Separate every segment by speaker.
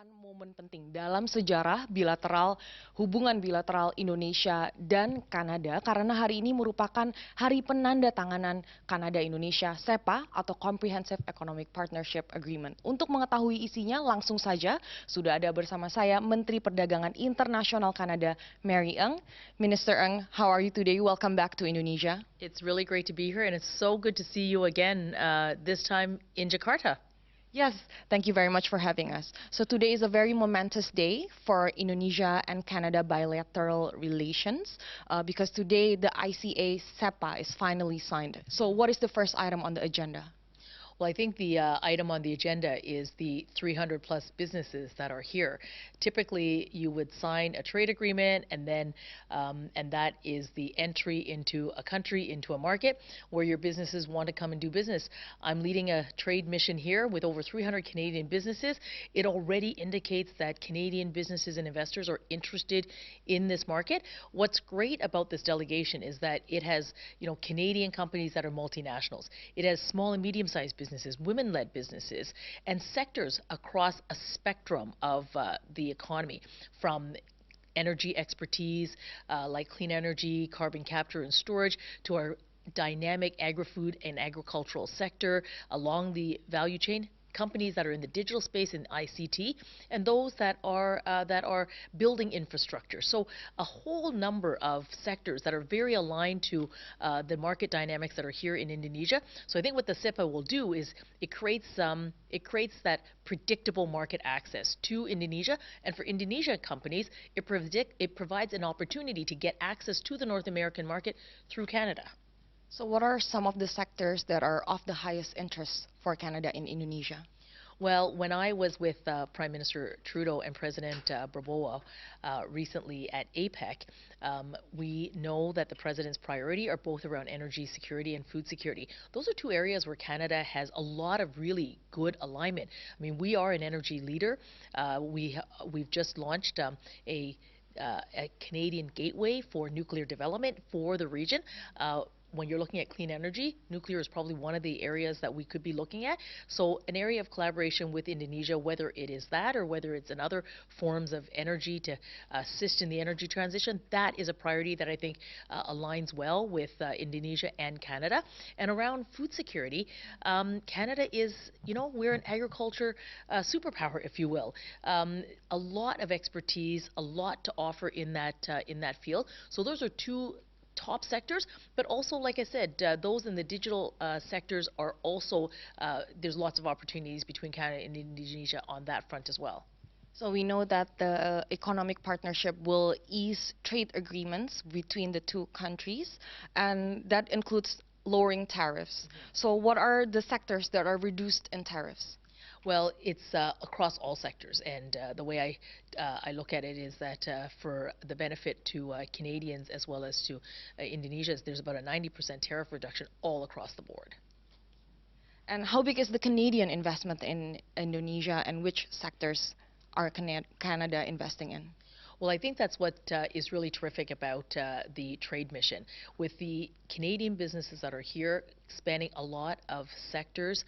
Speaker 1: merupakan momen penting dalam sejarah hubungan bilateral Indonesia dan Kanada karena hari ini merupakan hari penandatanganan Kanada-Indonesia (SEPA) atau Komprehensif Economic Partnership Agreement. Untuk mengetahui isinya langsung saja sudah ada bersama saya Menteri Perdagangan Internasional Kanada, Mary Ng. Minister Ng, how are you today? Welcome back to Indonesia.
Speaker 2: It's really great to be here, and it's so good to see you again, this time in Jakarta.
Speaker 1: Yes, thank you very much for having us. So today is a very momentous day for Indonesia and Canada bilateral relations because today the ICA SEPA is finally signed. So what is the first item on the agenda?
Speaker 2: Well, I think the item on the agenda is the 300 plus businesses that are here. Typically, you would sign a trade agreement, and then and that is the entry into a country, into a market where your businesses want to come and do business. I'm leading a trade mission here with over 300 Canadian businesses. It already indicates that Canadian businesses and investors are interested in this market. What's great about this delegation is that it has, Canadian companies that are multinationals. It has small and medium-sized businesses, women-led businesses, and sectors across a spectrum of the economy, from energy expertise like clean energy, carbon capture and storage, to our dynamic agri-food and agricultural sector along the value chain. Companies that are in the digital space in ICT, and those that are building infrastructure. So a whole number of sectors that are very aligned to the market dynamics that are here in Indonesia. So I think what the SEPA will do is it creates that predictable market access to Indonesia, and for Indonesia companies, it provides an opportunity to get access to the North American market through Canada.
Speaker 1: So what are some of the sectors that are of the highest interest for Canada in Indonesia?
Speaker 2: Well, when I was with Prime Minister Trudeau and President Brabowo recently at APEC, we know that the President's priority are both around energy security and food security. Those are two areas where Canada has a lot of really good alignment. I mean, we are an energy leader. We've just launched a Canadian gateway for nuclear development for the region. When you're looking at clean energy, nuclear is probably one of the areas that we could be looking at. So an area of collaboration with Indonesia, whether it is that or whether it's in other forms of energy to assist in the energy transition, that is a priority that I think aligns well with Indonesia and Canada. And around food security, Canada is, we're an agriculture superpower, if you will. A lot of expertise, a lot to offer in that field. So those are two top sectors, but also, like I said, those in the digital sectors are also, there's lots of opportunities between Canada and Indonesia on that front as well.
Speaker 1: So we know that the economic partnership will ease trade agreements between the two countries, and that includes lowering tariffs. So what are the sectors that are reduced in tariffs?
Speaker 2: Well, it's across all sectors, and the way I look at it is that for the benefit to Canadians as well as to Indonesia, there's about a 90% tariff reduction all across the board.
Speaker 1: And how big is the Canadian investment in Indonesia, and which sectors are Canada investing in?
Speaker 2: Well, I think that's what is really terrific about the trade mission. With the Canadian businesses that are here, spanning a lot of sectors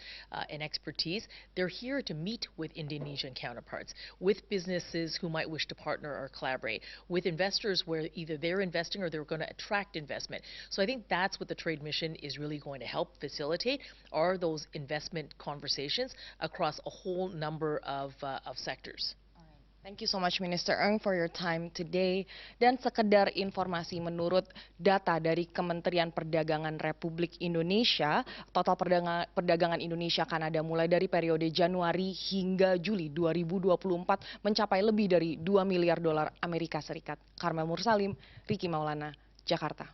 Speaker 2: and expertise, they're here to meet with Indonesian counterparts, with businesses who might wish to partner or collaborate, with investors where either they're investing or they're going to attract investment. So I think that's what the trade mission is really going to help facilitate, are those investment conversations across a whole number of sectors.
Speaker 1: Thank you so much, Minister Ng, for your time today. Dan sekedar informasi, menurut data dari Kementerian Perdagangan Republik Indonesia, total perdagangan Indonesia Kanada mulai dari periode Januari hingga Juli 2024 mencapai lebih dari $2 miliar Amerika Serikat. Karmel Mursalim, Riki Maulana, Jakarta.